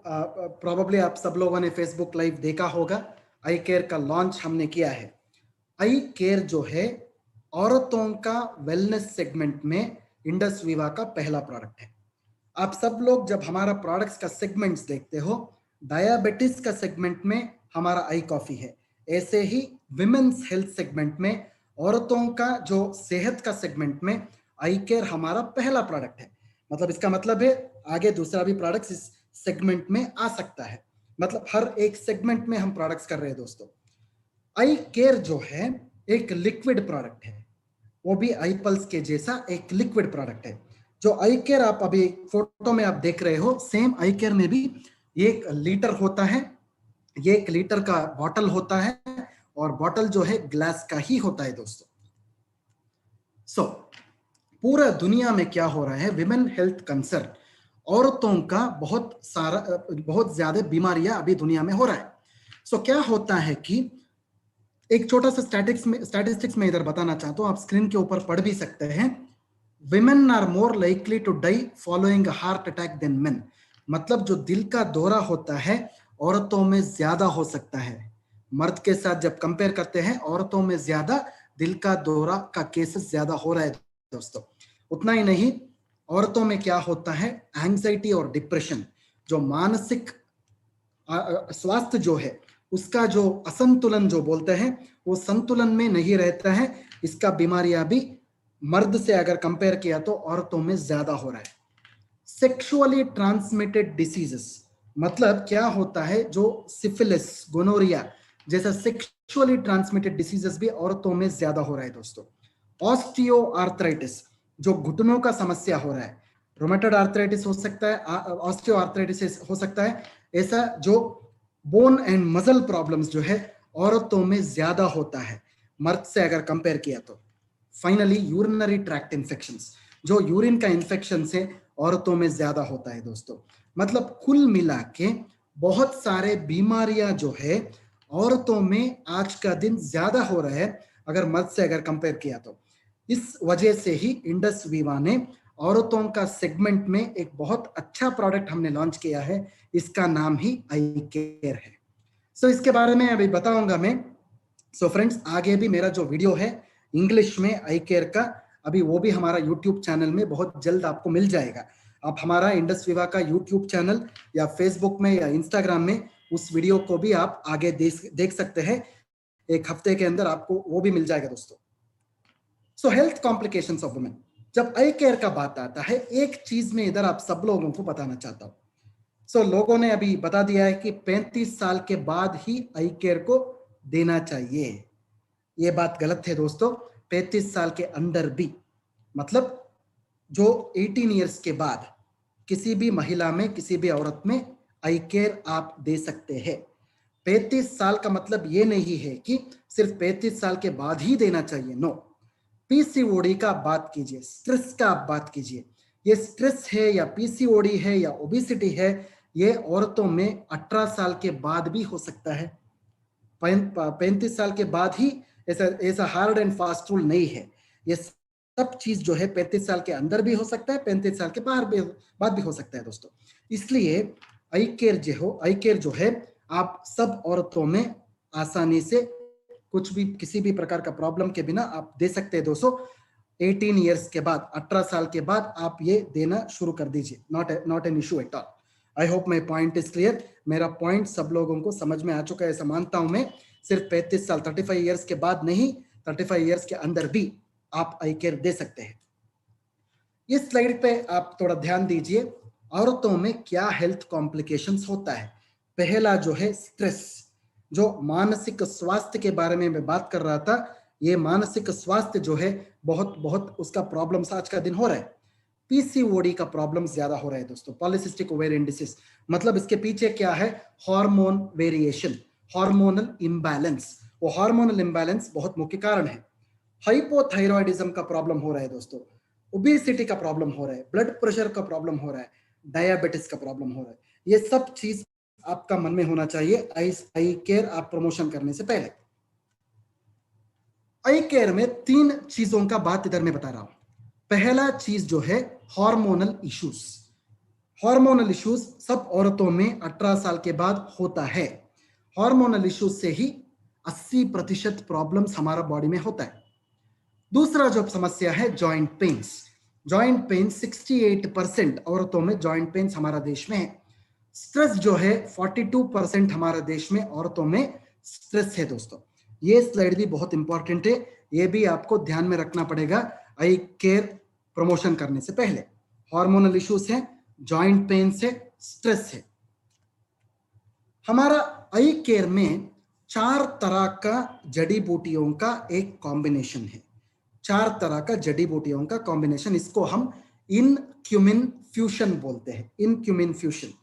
Probably आप सब लोगों ने फेसबुक लाइव देखा होगा, आई केयर का लॉन्च हमने किया है। आई केयर जो है औरतों का वेलनेस सेगमेंट में इंडस विवा का पहला प्रोडक्ट है। आप सब लोग जब हमारा प्रोडक्ट्स का सेगमेंट्स देखते हो, डायबिटीज का सेगमेंट में हमारा आई कॉफी है, ऐसे ही विमेन्स हेल्थ सेगमेंट में, औरतों का जो सेहत का सेगमेंट में आई केयर हमारा पहला प्रोडक्ट है। मतलब इसका मतलब है आगे दूसरा भी प्रोडक्ट्स इस सेगमेंट में आ सकता है। मतलब हर एक सेगमेंट में हम प्रोडक्ट्स कर रहे हैं दोस्तों। आई केयर जो है एक लिक्विड प्रोडक्ट है, वो भी आई पल्स के जैसा एक लिक्विड प्रोडक्ट है। जो आई केयर आप अभी फोटो में आप देख रहे हो, सेम आई केयर में भी एक लीटर होता है, ये 1 लीटर का बॉटल होता है, और बॉटल जो है ग्लास का ही होता है दोस्तों। सो पूरा दुनिया में क्या हो रहा है, विमेन हेल्थ कंसर्न, औरतों का बहुत ज्यादा बीमारियां अभी दुनिया में हो रहा है। सो क्या होता है कि एक छोटा सा स्टैटिस्टिक्स में इधर बताना चाहता हूं, आप स्क्रीन के ऊपर पढ़ भी सकते हैं। Women are more likely to die following heart attack than men. मतलब जो दिल का दौरा होता है औरतों में ज्यादा हो सकता है। मर्द के साथ जब कंपेयर करते हैं, औरतों में ज्यादा दिल का दौरा का केसेस ज्यादा हो रहा है दोस्तों। उतना ही नहीं, औरतों में क्या होता है, एंजाइटी और डिप्रेशन, जो मानसिक स्वास्थ्य जो है उसका जो असंतुलन जो बोलते हैं, वो संतुलन में नहीं रहता है। इसका बीमारियां भी मर्द से अगर कंपेयर किया तो औरतों में ज्यादा हो रहा है। सेक्सुअली ट्रांसमिटेड डिसीजेस, मतलब क्या होता है, जो सिफिलिस, गोनोरिया जैसा सेक्सुअली ट्रांसमिटेड डिसीजेस भी औरतों में ज्यादा हो रहा है दोस्तों। ऑस्टियो आर्थराइटिस, जो घुटनों का समस्या हो रहा है, रोमेटॉइड आर्थराइटिस हो सकता है, ऑस्टियो आर्थराइटिस हो सकता है, ऐसा जो बोन एंड मसल प्रॉब्लम्स जो है औरतों में ज्यादा होता है मर्द से अगर कंपेयर किया तो। फाइनली यूरिनरी ट्रैक्ट इन्फेक्शंस, जो यूरिन का इन्फेक्शन से औरतों में ज्यादा होता है दोस्तों। मतलब कुल मिला के बहुत सारे बीमारियां जो है औरतों में आज का दिन ज्यादा हो रहा है अगर मर्द से अगर कंपेयर किया तो। इस वजह से ही इंडस विवा ने औरतों का सेगमेंट में एक बहुत अच्छा प्रोडक्ट हमने लॉन्च किया है, इसका नाम ही आई केयर है। सो इसके बारे में अभी बताऊंगा मैं। सो फ्रेंड्स, आगे भी मेरा जो वीडियो है इंग्लिश में आई केयर का, अभी वो भी हमारा यूट्यूब चैनल में बहुत जल्द आपको मिल जाएगा। आप हमारा इंडस विवा का यूट्यूब चैनल या फेसबुक में या इंस्टाग्राम में उस वीडियो को भी आप आगे देख सकते हैं। एक हफ्ते के अंदर आपको वो भी मिल जाएगा दोस्तों। सो हेल्थ कॉम्प्लिकेशंस ऑफ वुमेन, जब आई केयर का बात आता है, एक चीज में इधर आप सब लोगों को बताना चाहता हूं। सो लोगों ने अभी बता दिया है कि 35 साल के बाद ही आई केयर को देना चाहिए। ये बात गलत है दोस्तों। 35 साल के अंदर भी, मतलब जो 18 ईयर्स के बाद किसी भी महिला में, किसी भी औरत में आई केयर आप दे सकते हैं। 35 साल का मतलब ये नहीं है कि सिर्फ 35 साल के बाद ही देना चाहिए, नो। पीसीओडी का आप बात कीजिए, स्ट्रेस का आप बात कीजिए। ये स्ट्रेस है या पीसीओडी है या ओबेसिटी है, ये औरतों में 18 साल के बाद भी हो सकता है। 35 साल के बाद ही, ऐसा ऐसा हार्ड एंड फास्ट रूल नहीं है। ये सब चीज जो है 35 साल के अंदर भी हो सकता है, 35 साल के बाद भी हो सकता है दोस्तों। इसलिए आई केयर जो है आप सब औरतों में आसानी से कुछ भी, किसी भी प्रकार का प्रॉब्लम के बिना आप दे सकते हैं दोस्तों। 18 ईयर्स के बाद, 18 साल के बाद आप ये देना शुरू कर दीजिए। Not an issue at all. I hope my point is clear. मेरा पॉइंट सब लोगों को समझ में आ चुका है ऐसा मानता हूं मैं। सिर्फ 35 साल, 35 ईयर्स के बाद नहीं, 35 ईयर्स के अंदर भी आप आई केयर दे सकते हैं। इस स्लाइड पे आप थोड़ा ध्यान दीजिए, औरतों में क्या हेल्थ कॉम्प्लिकेशंस होता है। पहला जो है स्ट्रेस, जो मानसिक स्वास्थ्य के बारे में मैं बात कर रहा था। ये मानसिक स्वास्थ्य जो है बहुत बहुत उसका प्रॉब्लम्स आज का दिन हो रहा है। पीसीओडी का प्रॉब्लम ज्यादा हो रहा है दोस्तों, पॉलिसिस्टिक ओवेरियन डिसीज। मतलब इसके पीछे क्या है, हार्मोन वेरिएशन, हार्मोनल इम्बैलेंस। वो हार्मोनल इम्बैलेंस बहुत मुख्य कारण है। हाइपोथायरॉयडिज्म का प्रॉब्लम हो रहा है दोस्तों, ओबेसिटी का प्रॉब्लम हो रहा है, ब्लड प्रेशर का प्रॉब्लम हो रहा है, डायबिटीज का प्रॉब्लम हो रहा है। ये सब चीज आपका मन में होना चाहिए आई केयर आप प्रमोशन करने से पहले। आई केयर में 3 चीजों का बात इधर मैं बता रहा हूं। पहला चीज जो है हार्मोनल इश्यूज। हार्मोनल इश्यूज सब औरतों में 18 साल के बाद होता है। हार्मोनल इश्यूज से ही 80% प्रॉब्लम्स हमारा बॉडी में होता है। दूसरा जो समस्या है जॉइंट पेन्स। जॉइंट पेन 68% औरतों में जॉइंट पेन्स हमारा देश में है। स्ट्रेस जो है 42% हमारे देश में औरतों में स्ट्रेस है दोस्तों। ये स्लाइड भी बहुत इंपॉर्टेंट है, ये भी आपको ध्यान में रखना पड़ेगा आई केयर प्रमोशन करने से पहले। हार्मोनल इश्यूज है, जॉइंट पेन है, स्ट्रेस है। हमारा आई केयर में 4 तरह का जड़ी बूटियों का एक कॉम्बिनेशन है। 4 तरह का जड़ी बूटियों का कॉम्बिनेशन, इसको हम इनक्यूमिन फ्यूशन बोलते हैं। इनक्यूमिन फ्यूशन।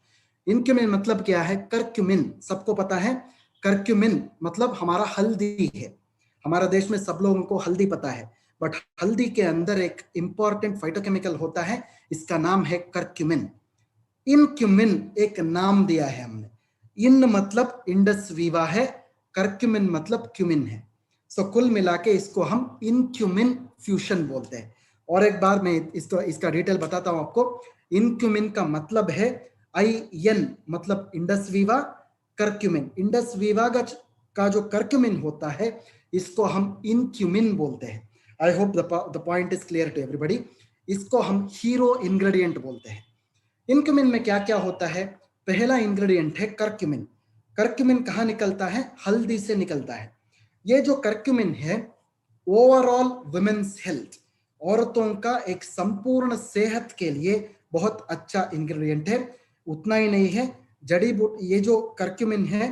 इनक्यूमिन मतलब क्या है? करक्यूमिन सबको पता है। करक्यूमिन मतलब हमारा हल्दी है। हमारा देश में सब लोगों को हल्दी पता है, बट हल्दी के अंदर एक इंपॉर्टेंट फाइटोकेमिकल होता है, इसका नाम है करक्यूमिन। इनक्यूमिन एक नाम दिया है हमने। इन मतलब इंडस वीवा है, करक्यूमिन मतलब क्यूमिन है। सो कुल मिला के इसको हम इनक्यूमिन फ्यूशन बोलते हैं। और एक बार मैं इसका डिटेल बताता हूं आपको। इनक्यूमिन का मतलब है IN मतलब Indus Viva, curcumin. Indus Viva का जो करक्यूमिन होता है इसको हम इनक्यूमिन बोलते हैं। I hope the point is clear to everybody. इसको हम हीरो इंग्रेडिएंट बोलते हैं। इनक्यूमिन में क्या क्या होता है? पहला इंग्रेडिएंट है करक्यूमिन। करक्यूमिन कहाँ निकलता है? हल्दी से निकलता है। ये जो करक्यूमिन है ओवरऑल वुमेन्स हेल्थ, औरतों का एक संपूर्ण सेहत के लिए बहुत अच्छा इंग्रेडिएंट है। उतना ही नहीं है, जड़ी बूटी ये जो करक्यूमिन है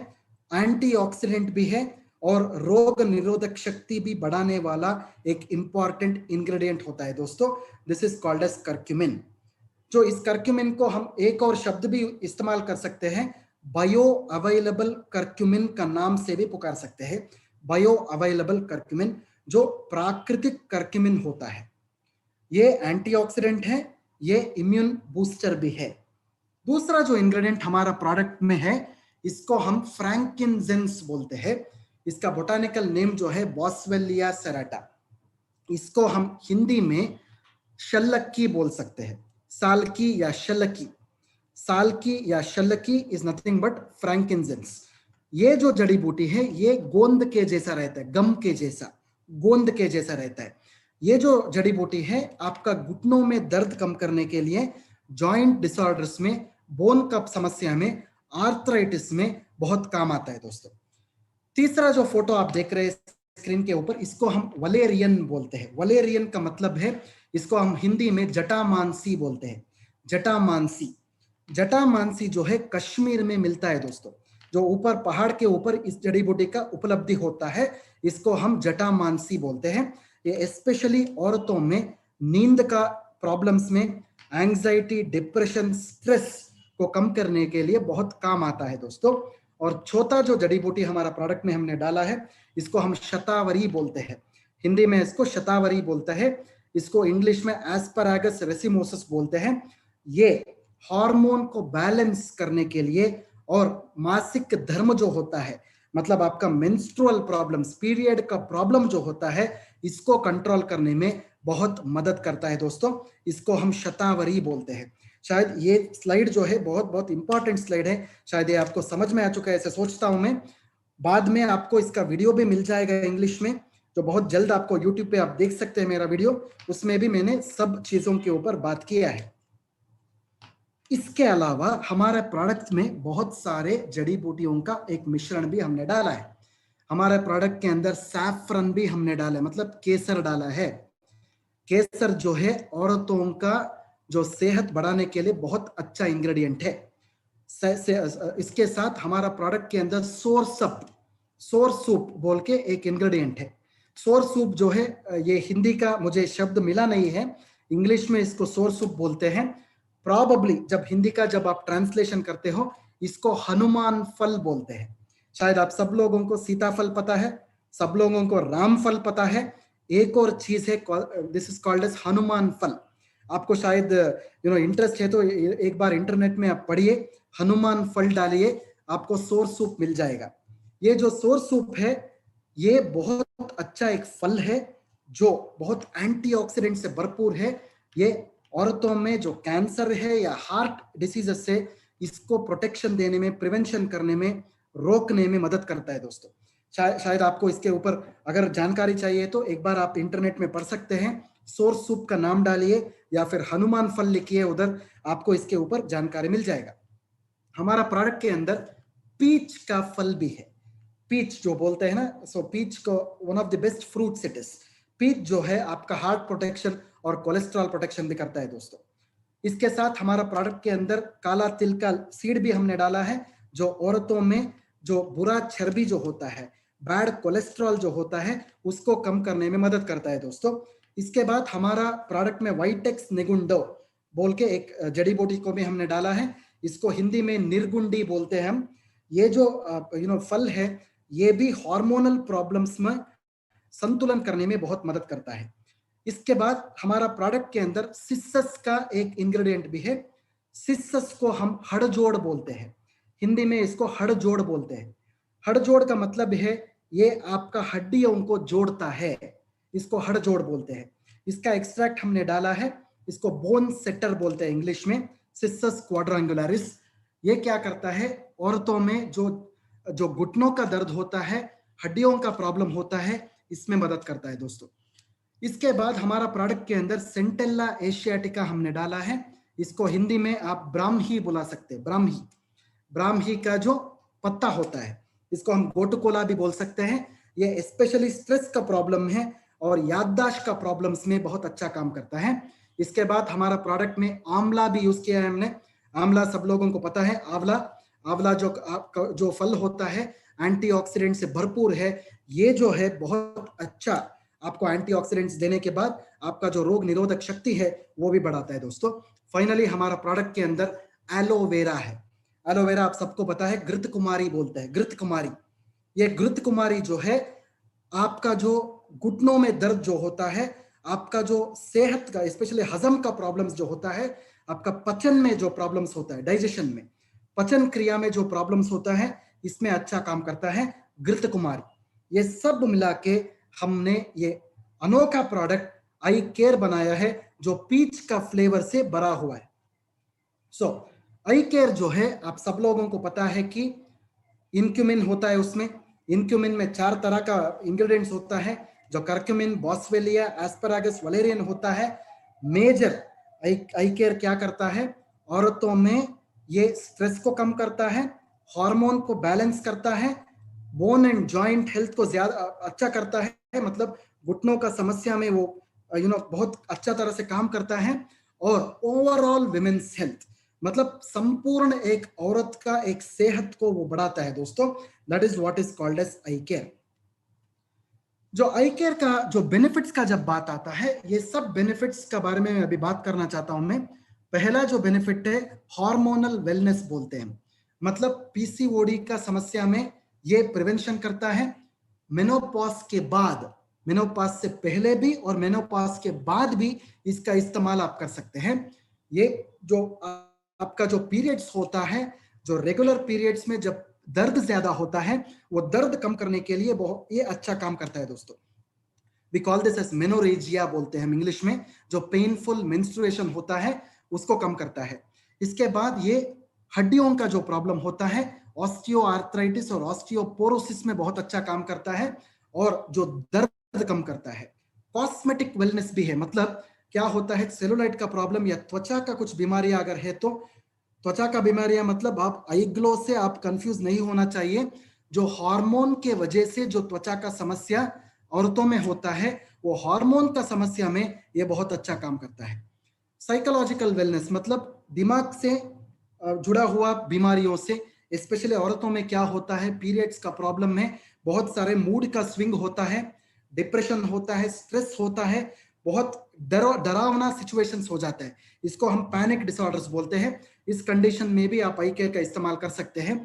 एंटीऑक्सीडेंट भी है और रोग निरोधक शक्ति भी बढ़ाने वाला एक इंपॉर्टेंट इंग्रेडिएंट होता है दोस्तों। This is called as curcumin. जो इस करक्यूमिन को हम एक और शब्द भी इस्तेमाल कर सकते हैं, बायो अवेलेबल करक्यूमिन का नाम से भी पुकार सकते हैं। बायो अवेलेबल करक्यूमिन जो प्राकृतिक करक्यूमिन होता है, ये एंटीऑक्सीडेंट है, ये इम्यून बूस्टर भी है। दूसरा जो इंग्रेडिएंट हमारा प्रोडक्ट में है इसको हम फ्रैंकिनजेंस बोलते हैं। इसका बोटानिकल नेम जो है बॉस्वेलिया सेराटा। इसको हम हिंदी में शल्लकी बोल सकते हैं, सालकी या शल्लकी। सालकी या शल्लकी इज नथिंग बट फ्रैंकिनजेंस। ये जो जड़ी बूटी है ये गोंद के जैसा रहता है, गम के जैसा, गोंद के जैसा रहता है। ये जो जड़ी बूटी है आपका घुटनों में दर्द कम करने के लिए, जॉइंट डिसऑर्डर्स में, बोन कप समस्या में, आर्थराइटिस में बहुत काम आता है दोस्तों। तीसरा जो फोटो आप देख रहे हैं स्क्रीन के ऊपर, इसको हम वलेरियन बोलते हैं। वलेरियन का मतलब है, इसको हम हिंदी में जटामानसी बोलते हैं। जटामानसी। जटामानसी जो है कश्मीर में मिलता है दोस्तों। जो ऊपर पहाड़ के ऊपर इस जड़ी बूटी का उपलब्धि होता है, इसको हम जटामानसी बोलते हैं। ये स्पेशली औरतों में नींद का प्रॉब्लम्स में, एंजाइटी, डिप्रेशन, स्ट्रेस को कम करने के लिए बहुत काम आता है दोस्तों। और चौथा जो जड़ी बूटी हमारा प्रोडक्ट में हमने डाला है इसको हम शतावरी बोलते हैं। हिंदी में इसको शतावरी बोलते हैं, इसको इंग्लिश में एस्परागस रेसिमोसस बोलते हैं। ये हार्मोन को बैलेंस करने के लिए और मासिक धर्म जो होता है, मतलब आपका मेंस्ट्रुअल प्रॉब्लम्स, पीरियड का प्रॉब्लम जो होता है, इसको कंट्रोल करने में बहुत मदद करता है दोस्तों। इसको हम शतावरी बोलते हैं। शायद ये स्लाइड जो है बहुत बहुत इंपॉर्टेंट स्लाइड है, शायद ये आपको समझ में आ चुका है ऐसे सोचता हूं मैं। बाद में आपको इसका वीडियो भी मिल जाएगा इंग्लिश में, जो बहुत जल्द आपको यूट्यूब पे आप देख सकते हैं मेरा वीडियो, उसमें भी मैंने सब चीजों के ऊपर बात किया है। इसके अलावा हमारे प्रोडक्ट में बहुत सारे जड़ी बूटियों का एक मिश्रण भी हमने डाला है। हमारे प्रोडक्ट के अंदर सैफरन भी हमने डाला है, मतलब केसर डाला है। केसर जो है औरतों का जो सेहत बढ़ाने के लिए बहुत अच्छा इंग्रेडिएंट है। इसके साथ हमारा प्रोडक्ट के अंदर सोर सूप बोल के एक इंग्रेडिएंट है। सोर सूप जो है, ये हिंदी का मुझे शब्द मिला नहीं है, इंग्लिश में इसको सोर सूप बोलते हैं। प्रॉबली जब हिंदी का जब आप ट्रांसलेशन करते हो इसको हनुमान फल बोलते हैं। शायद आप सब लोगों को सीताफल पता है, सब लोगों को राम फल पता है। एक और चीज है, this is called as Hanuman फल। आपको शायद इंटरेस्ट है तो एक बार इंटरनेट में आप पढ़िए, हनुमान फल डालिए, आपको सोर सूप मिल जाएगा। ये जो सोर सूप है ये बहुत अच्छा एक फल है जो बहुत एंटीऑक्सीडेंट से भरपूर है। ये औरतों में जो कैंसर है या हार्ट डिसीजेस से इसको प्रोटेक्शन देने में, प्रिवेंशन करने में, रोकने में मदद करता है दोस्तों। शायद आपको इसके ऊपर अगर जानकारी चाहिए तो एक बार आप इंटरनेट में पढ़ सकते हैं। सोर्स सूप का नाम डालिए या फिर हनुमान फल लिखिए, उधर आपको इसके ऊपर जानकारी मिल जाएगा। हमारा प्रोडक्ट के अंदर पीच का फल भी है। पीच जो बोलते हैं ना, सो पीच को one of the best fruits it is. Peach जो है आपका हार्ट प्रोटेक्शन और कोलेस्ट्रॉल प्रोटेक्शन भी करता है दोस्तों। इसके साथ हमारा प्रोडक्ट के अंदर काला तिल का सीड भी हमने डाला है, जो औरतों में जो बुरा चर्बी जो होता है, बैड कोलेस्ट्रॉल जो होता है, उसको कम करने में मदद करता है दोस्तों। इसके बाद हमारा प्रोडक्ट में वाइटेक्स निगुंडो बोल के एक जड़ी बूटी को भी हमने डाला है। इसको हिंदी में निर्गुंडी बोलते हैं हम। ये जो फल है, ये भी हार्मोनल प्रॉब्लम्स में संतुलन करने में बहुत मदद करता है। इसके बाद हमारा प्रोडक्ट के अंदर सिसस का एक इंग्रेडिएंट भी है। सिसस को हम हड़जोड़ बोलते हैं, हिंदी में इसको हड़जोड़ बोलते हैं। हड़जोड़ का मतलब है ये आपका हड्डियों को जोड़ता है, इसको हड़जोड़ बोलते हैं। इसका एक्सट्रैक्ट हमने डाला है, इसको बोन सेटर बोलते हैं इंग्लिश में, सिसस क्वाड्रेंगुलरिस। ये क्या करता है, औरतों में जो घुटनों का दर्द होता है, हड्डियों का प्रॉब्लम होता है, इसमें मदद करता है दोस्तों। इसके बाद हमारा प्रोडक्ट के अंदर सेंटेला एशियाटिका हमने डाला है। इसको हिंदी में आप ब्राह्मी बुला सकते हैं। ब्राह्मी का जो पत्ता होता है, इसको हम गोटुकोला भी बोल सकते हैं। ये स्पेशली स्ट्रेस का प्रॉब्लम है और याददाश्त का प्रॉब्लम्स में बहुत अच्छा काम करता है। इसके बाद हमारा प्रोडक्ट में आंवला भी यूज किया है हमने। आंवला सब लोगों को पता है। आंवला जो फल होता है एंटीऑक्सीडेंट से भरपूर है। ये जो है बहुत अच्छा आपको एंटीऑक्सीडेंट्स देने के बाद आपका जो रोग निरोधक शक्ति है वो भी बढ़ाता है दोस्तों। फाइनली हमारा प्रोडक्ट के अंदर एलोवेरा है। एलोवेरा आप सबको पता है, घृत कुमारी बोलते हैं, घृत कुमारी। ये घृत कुमारी जो है आपका जो घुटनों में दर्द जो होता है, आपका जो सेहत का स्पेशली हजम का प्रॉब्लम्स जो होता है, आपका पचन में जो प्रॉब्लम्स होता है, डाइजेशन में, पचन क्रिया में जो प्रॉब्लम्स होता है, इसमें अच्छा काम करता है घृत कुमारी। ये सब मिला के हमने ये अनोखा प्रोडक्ट आई केयर बनाया है, जो पीच का फ्लेवर से भरा हुआ है। सो आई केयर जो है आप सब लोगों को पता है कि इनक्यूमिन होता है उसमें। इनक्यूमिन में 4 तरह का इंग्रेडिएंट्स होता है, जो करक्यूमिन, बॉस्वेलिया, एस्परागस, वलेरियन होता है। मेजर आई केयर क्या करता है, औरतों में ये स्ट्रेस को कम करता है, हार्मोन को बैलेंस करता है, बोन एंड जॉइंट हेल्थ को ज्यादा अच्छा करता है, मतलब घुटनों का समस्या में वो बहुत अच्छा तरह से काम करता है। और ओवरऑल विमेन्स हेल्थ, मतलब संपूर्ण एक औरत का एक सेहत को वो बढ़ाता है दोस्तों। That is what is called as eye care. जो आई केयर का जो बेनिफिट्स का जब बात आता है, ये सब बेनिफिट्स का बारे में अभी बात करना चाहता हूं मैं। पहला जो बेनिफिट है हार्मोनल वेलनेस बोलते हैं, मतलब पीसीओडी का समस्या में ये प्रिवेंशन करता है। मेनोपॉज के बाद, मेनोपॉज से पहले भी और मेनोपॉज के बाद भी इसका इस्तेमाल आप कर सकते हैं। ये जो आपका जो पीरियड्स होता है, जो रेगुलर पीरियड्स में जब दर्द ज्यादा होता है, वो दर्द कम करने के लिए बहुत ये अच्छा काम करता है दोस्तों। We call this as menorrhagia बोलते हैं इंग्लिश में, जो पेनफुल मेंस्ट्रुएशन होता है उसको कम करता है। इसके बाद ये हड्डियों का जो प्रॉब्लम होता है, ऑस्टियोआर्थराइटिस और ऑस्टियोपोरोसिस में बहुत अच्छा काम करता है और जो दर्द कम करता है। कॉस्मेटिक वेलनेस भी है, मतलब क्या होता है, सेलुलाइट का प्रॉब्लम या त्वचा का कुछ बीमारियां अगर है तो, त्वचा का बीमारियां मतलब आप आई ग्लो से आप कंफ्यूज नहीं होना चाहिए। जो हार्मोन के वजह से जो त्वचा का समस्या औरतों में होता है, वो हार्मोन का समस्या में ये बहुत अच्छा काम करता है। साइकोलॉजिकल वेलनेस मतलब दिमाग से जुड़ा हुआ बीमारियों से, स्पेशली औरतों में क्या होता है, पीरियड्स का प्रॉब्लम में बहुत सारे मूड का स्विंग होता है, डिप्रेशन होता है, स्ट्रेस होता है, बहुत डरावना सिचुएशंस हो जाता है, इसको हम पैनिक डिसऑर्डर्स बोलते हैं। इस कंडीशन में भी आप आई केयर का इस्तेमाल कर सकते हैं।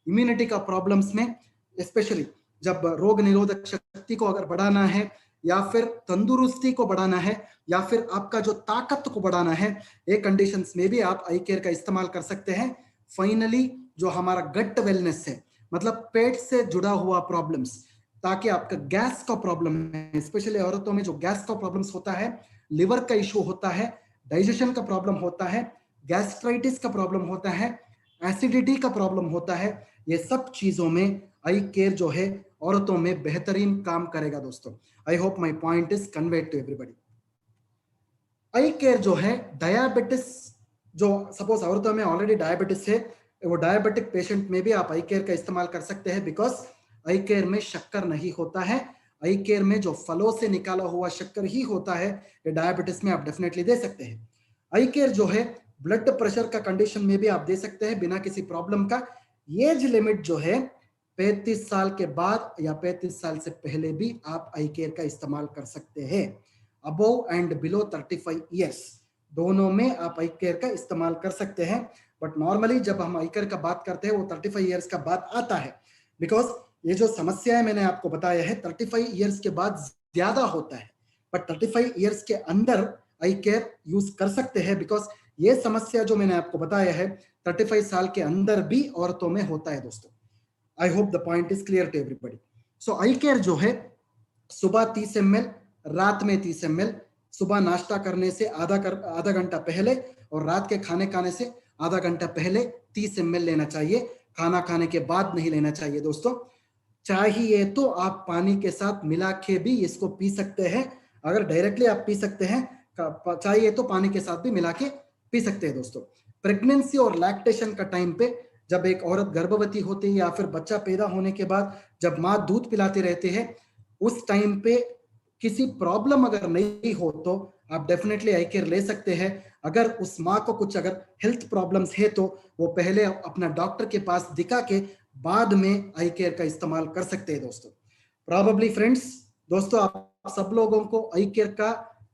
इम्यूनिटी का प्रॉब्लम्स में, स्पेशली जब रोग निरोधक शक्ति को अगर बढ़ाना है या फिर तंदुरुस्ती को बढ़ाना है या फिर आपका जो ताकत को बढ़ाना है, ये कंडीशंस में भी आप आई केयर का इस्तेमाल कर सकते हैं। फाइनली जो हमारा गट वेलनेस है, मतलब पेट से जुड़ा हुआ प्रॉब्लम्स, ताकि आपका गैस का प्रॉब्लम है, स्पेशली औरतों में जो गैस का प्रॉब्लम्स होता है, लिवर का इशू होता है, डाइजेशन का प्रॉब्लम होता है, गैस्ट्राइटिस का प्रॉब्लम होता है, एसिडिटी का प्रॉब्लम होता है, ये सब चीजों में आई केयर जो है औरतों में बेहतरीन काम करेगा दोस्तों। I hope my point is conveyed to everybody. Eye care जो है डायबिटिस, जो सपोज औरतों में ऑलरेडी डायबिटिस है, वो डायबिटिक पेशेंट में भी आप आई केयर का इस्तेमाल कर सकते हैं, बिकॉज आई केयर में शक्कर नहीं होता है। आई केयर में जो फलों से निकाला हुआ शक्कर ही होता है, ये डायबिटिस में आप डेफिनेटली दे सकते हैं। आई केयर जो है ब्लड प्रेशर का कंडीशन में भी आप दे सकते हैं बिना किसी प्रॉब्लम का। एज लिमिट जो है 35 साल के बाद या 35 साल से पहले भी आप आई केयर का इस्तेमाल कर सकते हैं। अबोव एंड बिलो 35 ईयर्स दोनों में आप आई केयर का इस्तेमाल कर सकते हैं। बट नॉर्मली जब हम आई केयर का बात करते हैं वो 35 ईयर्स का बात आता है, बिकॉज ये जो समस्या है मैंने आपको बताया है 35 ईयर्स के बाद ज्यादा होता है, बट 35 ईयर्स के अंदर आई केयर यूज कर सकते हैं, बिकॉज ये समस्या जो मैंने आपको बताया है 35 साल के अंदर भी औरतों में होता है दोस्तों। I hope the point is clear to everybody. So eye care जो है सुबह 30 ml, रात में 30 ml, सुबह नाश्ता करने से आधा घंटा पहले और रात के खाने से आधा घंटा पहले 30 ml लेना चाहिए। खाना खाने के बाद नहीं लेना चाहिए दोस्तों। चाहिए तो आप पानी के साथ मिला के भी इसको पी सकते हैं, अगर डायरेक्टली आप पी सकते हैं, चाहिए तो पानी के साथ भी मिला के पी सकते हैं दोस्तों। प्रेगनेंसी और लैक्टेशन का टाइम पे, जब एक औरत गर्भवती होती है या फिर बच्चा पैदा होने के बाद जब माँ दूध पिलाते रहते हैं, उस टाइम पे किसी प्रॉब्लम अगर नहीं हो तो आप डेफिनेटली आई केयर ले सकते हैं। अगर उस माँ को कुछ अगर हेल्थ प्रॉब्लम्स है तो वो पहले अपना डॉक्टर के पास दिखा के बाद में आई केयर का इस्तेमाल कर सकते हैं दोस्तों। प्रॉबेबली फ्रेंड्स, दोस्तों आप सब लोगों को आई केयर का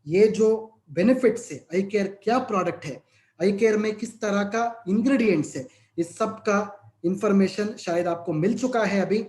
ये जो बेनिफिट्स है, आई केयर क्या प्रोडक्ट है, आई केयर में किस तरह का इंग्रेडिएंट्स है, इस सब का इंफॉर्मेशन शायद आपको मिल चुका है अभी।